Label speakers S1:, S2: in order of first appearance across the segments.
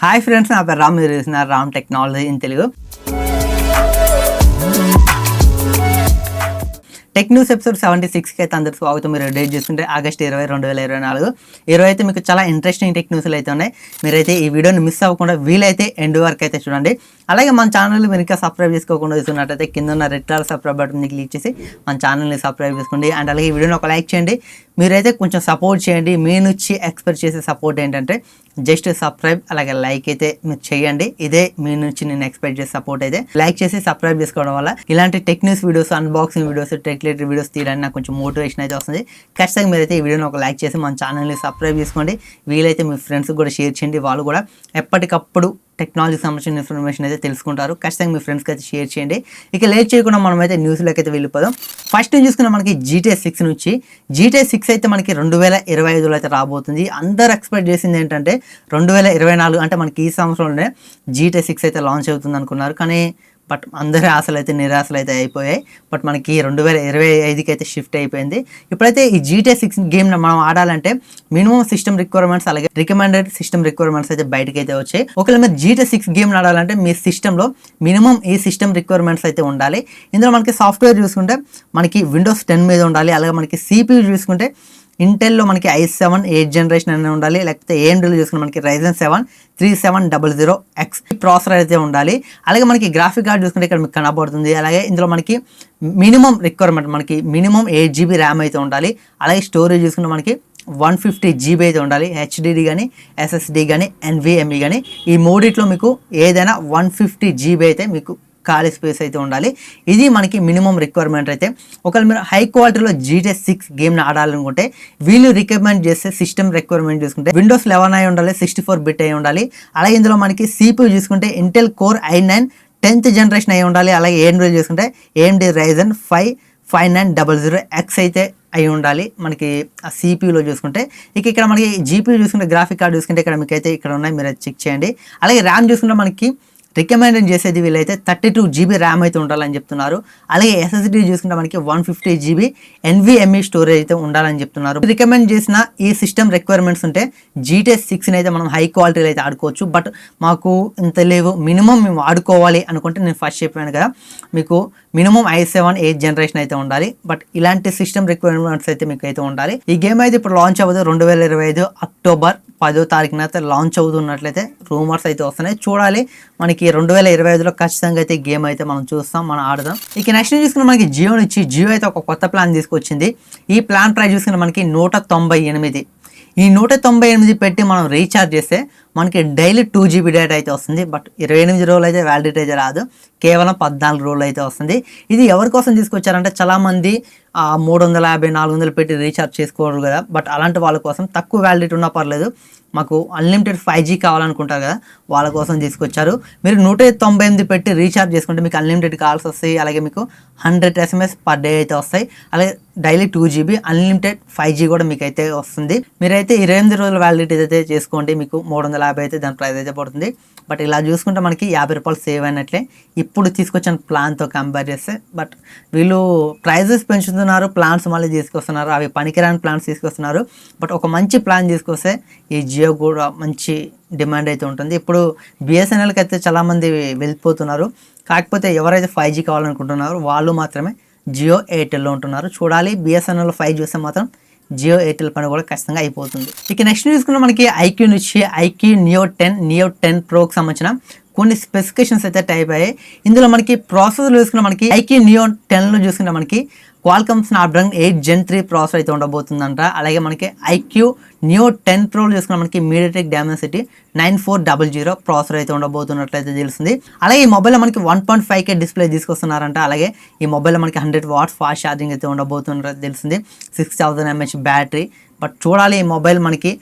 S1: Hi friends, నా పేరు రామ్. మీరు చూస్తున్నారు Ram technology in Telugu. Tech news episode 76కి అయితే అందరికి స్వాగతం. మీరు డేట్ చూస్తుంటే ఆగస్ట్ 20, 2024. ఈరోజు అయితే మీకు చాలా ఇంట్రెస్టింగ్ టెక్ న్యూస్లు అయితే ఉన్నాయి. మీరైతే ఈ వీడియోని మిస్ అవ్వకుండా వీలైతే ఎండ్ వరకు అయితే చూడండి. అలాగే మన ఛానల్ మీరు ఇంకా సబ్స్క్రైబ్ చేసుకోకుండా చూస్తున్నట్టయితే కింద ఉన్న రెడ్ కలర్ సబ్స్క్రైబ్ బటన్ని క్లిక్ చేసి మన ఛానల్ని సబ్స్క్రైబ్ చేసుకోండి. అండ్ అలాగే ఈ వీడియోని ఒక లైక్ చేయండి. మీరైతే కొంచెం సపోర్ట్ చేయండి. మీ నుంచి ఎక్స్పెక్ట్ చేసే సపోర్ట్ ఏంటంటే జస్ట్ సబ్స్క్రైబ్ అలాగే లైక్ అయితే మీరు చేయండి. ఇదే మీ నుంచి నేను ఎక్స్పెక్ట్ చేసే సపోర్ట్ అయితే. లైక్ చేసి సబ్స్క్రైబ్ చేసుకోవడం వల్ల ఇలాంటి tech news videos, unboxing videos, tech related videos తీయడానికి నాకు కొంచెం మోటివేషన్ అయితే వస్తుంది. ఖచ్చితంగా మీరైతే ఈ వీడియోని ఒక లైక్ చేసి మన ఛానల్ని సబ్స్క్రైబ్ చేసుకోండి. వీలైతే మీ ఫ్రెండ్స్కి కూడా షేర్ చేయండి. వాళ్ళు కూడా ఎప్పటికప్పుడు టెక్నాలజీకి సంబంధించిన ఇన్ఫర్మేషన్ అయితే తెలుసుకుంటారు. ఖచ్చితంగా మీ ఫ్రెండ్స్కి అయితే షేర్ చేయండి. ఇక లేట్ చేయకుండా మనం అయితే న్యూస్లోకి అయితే వెళ్ళిపోదాం. ఫస్ట్ నేను చూసుకున్న మనకి GTA 6 నుంచి GTA 6 అయితే మనకి 2025లో అయితే రాబోతుంది. అందరు ఎక్స్పెక్ట్ చేసింది ఏంటంటే 2024 అంటే మనకి ఈ సంవత్సరంలోనే GTA 6 అయితే లాంచ్ అవుతుంది అనుకున్నారు. కానీ బట్ అందరి ఆశలు అయితే నిరాశలు అయితే అయిపోయాయి. బట్ మనకి 2025కి అయితే షిఫ్ట్ అయిపోయింది. ఇప్పుడైతే ఈ GTA 6 గేమ్ మనం ఆడాలంటే మినిమం సిస్టమ్ రిక్వైర్మెంట్స్ అలాగే రికమెండెడ్ సిస్టమ్ రిక్వైర్మెంట్స్ అయితే బయటకి అయితే వచ్చాయి. ఒకవేళ మీరు GTA 6 గేమ్ ఆడాలంటే మీ సిస్టంలో మినిమం ఈ సిస్టమ్ రిక్వైర్మెంట్స్ అయితే ఉండాలి. ఇందులో మనకి సాఫ్ట్వేర్ చూసుకుంటే మనకి Windows 10 మీద ఉండాలి. అలాగే మనకి CPU చూసుకుంటే ఇంటెల్లో మనకి i7 8th జనరేషన్ అనేది ఉండాలి. లేకపోతే AMDలో చూసుకుంటే మనకి Ryzen 7 3700X ప్రాసెసర్ అయితే ఉండాలి. అలాగే మనకి గ్రాఫిక్ కార్డ్ చూసుకుంటే ఇక్కడ మీకు కనబడుతుంది. అలాగే ఇందులో మనకి మినిమం రిక్వైర్మెంట్ మనకి మినిమం 8GB ర్యామ్ అయితే ఉండాలి. అలాగే స్టోరేజ్ చూసుకుంటే మనకి 150GB అయితే ఉండాలి. HDD కానీ SSD కానీ NVMe కానీ ఈ మూడిట్లో మీకు ఏదైనా 150GB అయితే మీకు ఖాళీ స్పేస్ అయితే ఉండాలి. ఇది మనకి మినిమం రిక్వైర్మెంట్ అయితే. ఒకవేళ మీరు హై క్వాలిటీలో GTA 6 గేమ్ని ఆడాలనుకుంటే వీళ్ళు రికమెండ్ చేసే సిస్టమ్ రిక్వైర్మెంట్ చూసుకుంటే Windows 11 అయి ఉండాలి, 64 బిట్ అయి ఉండాలి. అలాగే ఇందులో మనకి CPU చూసుకుంటే Intel Core i9 10th generation అయి ఉండాలి. అలాగే AMD చూసుకుంటే AMD Ryzen 5 5900X అయితే అయి ఉండాలి మనకి ఆ CPUలో చూసుకుంటే. ఇక్కడ మనకి GPU చూసుకుంటే గ్రాఫిక్ కార్డ్ చూసుకుంటే ఇక్కడ మీకు అయితే ఇక్కడ ఉన్నాయి, మీరు చెక్ చేయండి. అలాగే ర్యామ్ చూసుకుంటే మనకి రికమెండ్ చేసేది వీళ్ళైతే 32GB ర్యామ్ అయితే ఉండాలని చెప్తున్నారు. అలాగే SSD చూసుకుంటే మనకి 150GB NVMe స్టోరేజ్ అయితే ఉండాలని చెప్తున్నారు. రికమెండ్ చేసిన ఈ సిస్టమ్ రిక్వైర్మెంట్స్ ఉంటే GTA 6 అయితే మనం హై క్వాలిటీలో అయితే ఆడుకోవచ్చు. బట్ మాకు ఇంత లేవు, మినిమం మేము ఆడుకోవాలి అనుకుంటే నేను ఫస్ట్ చెప్పాను కదా, మీకు మినిమం i7 8th జనరేషన్ అయితే ఉండాలి. బట్ ఇలాంటి సిస్టమ్ రిక్వైర్మెంట్స్ అయితే మీకు అయితే ఉండాలి. ఈ గేమ్ అయితే ఇప్పుడు లాంచ్ అవ్వదు. 2025 అక్టోబర్ 10వ తారీఖున అయితే లాంచ్ అవుతున్నట్లయితే రూమర్స్ అయితే వస్తున్నాయి. చూడాలి, మనకి 2025లో ఖచ్చితంగా అయితే గేమ్ అయితే మనం చూస్తాం, మనం ఆడదాం. ఇక నెక్స్ట్ చూసుకున్న మనకి జియో నుంచి జియో అయితే ఒక కొత్త ప్లాన్ తీసుకొచ్చింది. ఈ ప్లాన్ ప్రైస్ చూసుకున్న మనకి 198. ఈ 198 పెట్టి మనం రీఛార్జ్ చేస్తే మనకి డైలీ 2GB డేటా అయితే వస్తుంది. బట్ 28 రోజులు అయితే వ్యాలిడిటీ అయితే రాదు, కేవలం 14 రోజులు అయితే వస్తుంది. ఇది ఎవరి కోసం తీసుకొచ్చారంటే చాలామంది 350, 400 పెట్టి రీఛార్జ్ చేసుకోరు కదా. బట్ అలాంటి వాళ్ళ కోసం తక్కువ వ్యాలిడిటీ ఉన్నా పర్లేదు, మాకు అన్లిమిటెడ్ 5G కావాలనుకుంటారు కదా, వాళ్ళ కోసం తీసుకొచ్చారు. మీరు 198 పెట్టి రీఛార్జ్ చేసుకుంటే మీకు అన్లిమిటెడ్ కాల్స్ వస్తాయి. అలాగే మీకు 100 SMS పర్ డే అయితే వస్తాయి. అలాగే డైలీ 2GB అన్లిమిటెడ్ 5G కూడా మీకు అయితే వస్తుంది. మీరైతే 28 రోజుల వ్యాలిడిటీ అయితే చేసుకోండి, మీకు 350 అయితే దాని ప్రైస్ అయితే పడుతుంది. బట్ ఇలా చూసుకుంటే మనకి 50 రూపాయలు సేవ్ అయినట్లే ఇప్పుడు తీసుకొచ్చిన ప్లాన్తో కంపేర్ చేస్తే. బట్ వీళ్ళు ప్రైజెస్ పెంచుతున్నారు, ప్లాన్స్ మళ్ళీ తీసుకొస్తున్నారు. అవి పనికిరాని ప్లాన్స్ తీసుకొస్తున్నారు. బట్ ఒక మంచి ప్లాన్ తీసుకొస్తే ఈ జియో కూడా మంచి డిమాండ్ అయితే ఉంటుంది. ఇప్పుడు BSNLకి అయితే చాలామంది వెళ్ళిపోతున్నారు. కాకపోతే ఎవరైతే 5G కావాలనుకుంటున్నారో వాళ్ళు మాత్రమే జియో ఎయిర్టెల్లో ఉంటున్నారు. చూడాలి, BSNL 5G వస్తే మాత్రం జియో ఎయిర్టెల్ పని కూడా ఖచ్చితంగా అయిపోతుంది. ఇక నెక్స్ట్ చూసుకున్న మనకి IQ నుంచి IQ Neo 10 Proకి సంబంధించిన కొన్ని స్పెసిఫికేషన్స్ అయితే టైప్ అయ్యాయి. ఇందులో మనకి ప్రాసెసర్ చూసుకున్న మనకి IQ Neo 10లో చూసుకుంటే మనకి Qualcomm Snapdragon 8 Gen 3 ప్రాసెసర్ అయితే ఉండబోతుందంట. అలాగే మనకి IQ Neo 10 Proలో చూసుకున్న మనకి MediaTek Dimensity 9400 ప్రాసెసర్ అయితే ఉండబోతున్నట్లయితే తెలుస్తుంది. అలాగే ఈ మొబైల్లో మనకి 1.5K డిస్ప్లే తీసుకొస్తున్నారంట. అలాగే ఈ మొబైల్లో మనకి 100 వాట్స్ ఫాస్ట్ ఛార్జింగ్ అయితే ఉండబోతున్నట్లయితే తెలుస్తుంది. 6000 mAh బ్యాటరీ. బట్ చూడాలి, ఈ మొబైల్ మనకి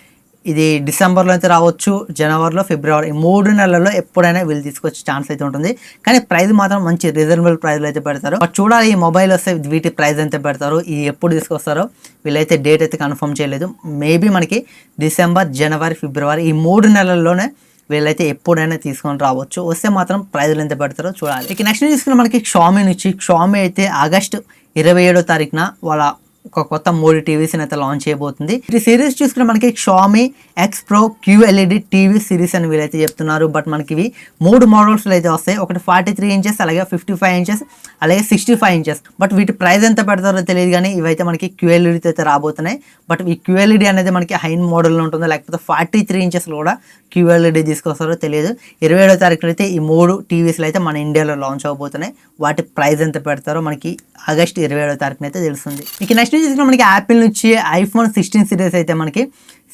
S1: ఇది డిసెంబర్లో అయితే రావచ్చు, జనవరిలో, ఫిబ్రవరి, 3 నెలల్లో ఎప్పుడైనా వీళ్ళు తీసుకొచ్చే ఛాన్స్ అయితే ఉంటుంది. కానీ ప్రైస్ మాత్రం మంచి రీజనబుల్ ప్రైస్లో అయితే పెడతారు. బట్ చూడాలి, ఈ మొబైల్ వస్తే వీటి ప్రైస్ ఎంత పెడతారు, ఇది ఎప్పుడు తీసుకొస్తారో వీళ్ళైతే డేట్ అయితే కన్ఫర్మ్ చేయలేదు. మేబీ మనకి డిసెంబర్, జనవరి, ఫిబ్రవరి ఈ 3 నెలల్లోనే వీళ్ళైతే ఎప్పుడైనా తీసుకొని రావచ్చు. వస్తే మాత్రం ప్రైజులు ఎంత పెడతారో చూడాలి. ఇక నెక్స్ట్ తీసుకున్న మనకి Xiaomi నుంచి Xiaomi అయితే ఆగస్టు 27వ తారీఖున వాళ్ళ ఒక కొత్త 3 టీవీస్ని అయితే లాంచ్ చేయబోతుంది. ఈ సిరీస్ చూసుకుంటే మనకి Xiaomi X Pro QLED TV series అని వీళ్ళైతే చెప్తున్నారు. బట్ మనకి ఇవి 3 మోడల్స్లో అయితే వస్తాయి. ఒకటి 43 ఇంచెస్, అలాగే 55 ఇంచెస్, అలాగే 65 ఇంచెస్. బట్ వీటి ప్రైస్ ఎంత పెడతారో తెలియదు, కానీ ఇవైతే మనకి QLED అయితే రాబోతున్నాయి. బట్ ఈ QLED అనేది మనకి హై మోడల్లో ఉంటుందో లేకపోతే 43 ఇంచెస్లో కూడా QLED తీసుకొస్తారో తెలియదు. 27వ తారీఖున అయితే ఈ 3 టీవీస్లు అయితే మన ఇండియాలో లాంచ్ అవబోతున్నాయి. వాటి ప్రైస్ ఎంత పెడతారో మనకి ఆగస్ట్ 27వ తారీఖున అయితే తెలుస్తుంది. ఇక నెక్స్ట్ చూసుకుంటే మనకి యాపిల్ నుంచి iPhone 16 సిరీస్ అయితే మనకి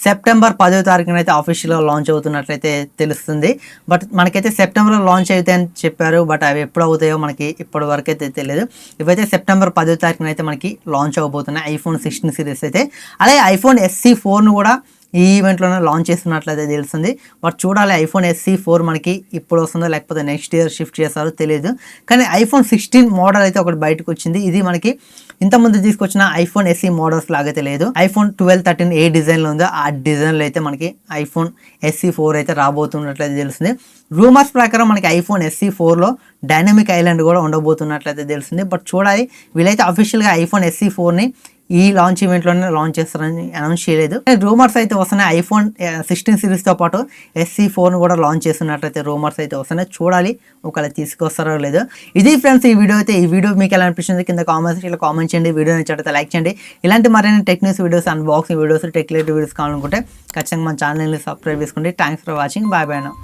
S1: సెప్టెంబర్ 10వ తారీఖున అయితే ఆఫీషియల్గా లాంచ్ అవుతున్నట్లయితే తెలుస్తుంది. బట్ మనకైతే సెప్టెంబర్లో లాంచ్ అవుతాయి అని చెప్పారు. బట్ అవి ఎప్పుడు అవుతాయో మనకి ఇప్పటి వరకు అయితే తెలియదు. ఇవైతే సెప్టెంబర్ 10వ తారీఖున అయితే మనకి లాంచ్ అవబోతున్నాయి iPhone 16 సిరీస్ అయితే. అలాగే iPhone SE 4ను కూడా ఈ ఈవెంట్లోనే లాంచ్ చేస్తున్నట్లయితే తెలుస్తుంది. బట్ చూడాలి iPhone SE 4 మనకి ఇప్పుడు వస్తుందో లేకపోతే నెక్స్ట్ ఇయర్ షిఫ్ట్ చేస్తారో తెలియదు. కానీ iPhone 16 మోడల్ అయితే ఒకటి బయటకు వచ్చింది. ఇది మనకి ఇంతకుముందు తీసుకొచ్చిన iPhone SE మోడల్స్ లాగైతే లేదు. iPhone 12, 13 ఏ డిజైన్లో ఉందో ఆ డిజైన్లో అయితే మనకి iPhone SE 4 అయితే రాబోతున్నట్లయితే తెలుస్తుంది. రూమర్స్ ప్రకారం మనకి iPhone SE 4లో డైనమిక్ ఐలాండ్ కూడా ఉండబోతున్నట్లయితే తెలుస్తుంది. బట్ చూడాలి, వీళ్ళైతే అఫీషియల్గా iPhone SE 4ని ఈ లాంచ్ ఈవెంట్లోనే లాంచ్ చేస్తారని అనౌన్స్ చేయలేదు. రూమర్స్ అయితే వస్తున్నాయి iPhone 16 సిరీస్తో పాటు SE 4ను కూడా లాంచ్ చేస్తున్నట్లయితే రూమర్స్ అయితే వస్తున్నాయి. చూడాలి ఒకవేళ తీసుకొస్తారో లేదో. ఇది ఫ్రెండ్స్ ఈ వీడియో అయితే. ఈ వీడియో మీకు ఎలా అనిపిస్తుంది కింద కామెంట్స్లో కామెంట్ చేయండి. వీడియో నచ్చితే లైక్ చేయండి. ఇలాంటి మరిన్ని techniques videos, unboxing videos, tech related videos కావాలనుకుంటే ఖచ్చితంగా మన ఛానల్ని సబ్స్క్రైబ్ చేసుకోండి. Thanks for watching. Bye bye.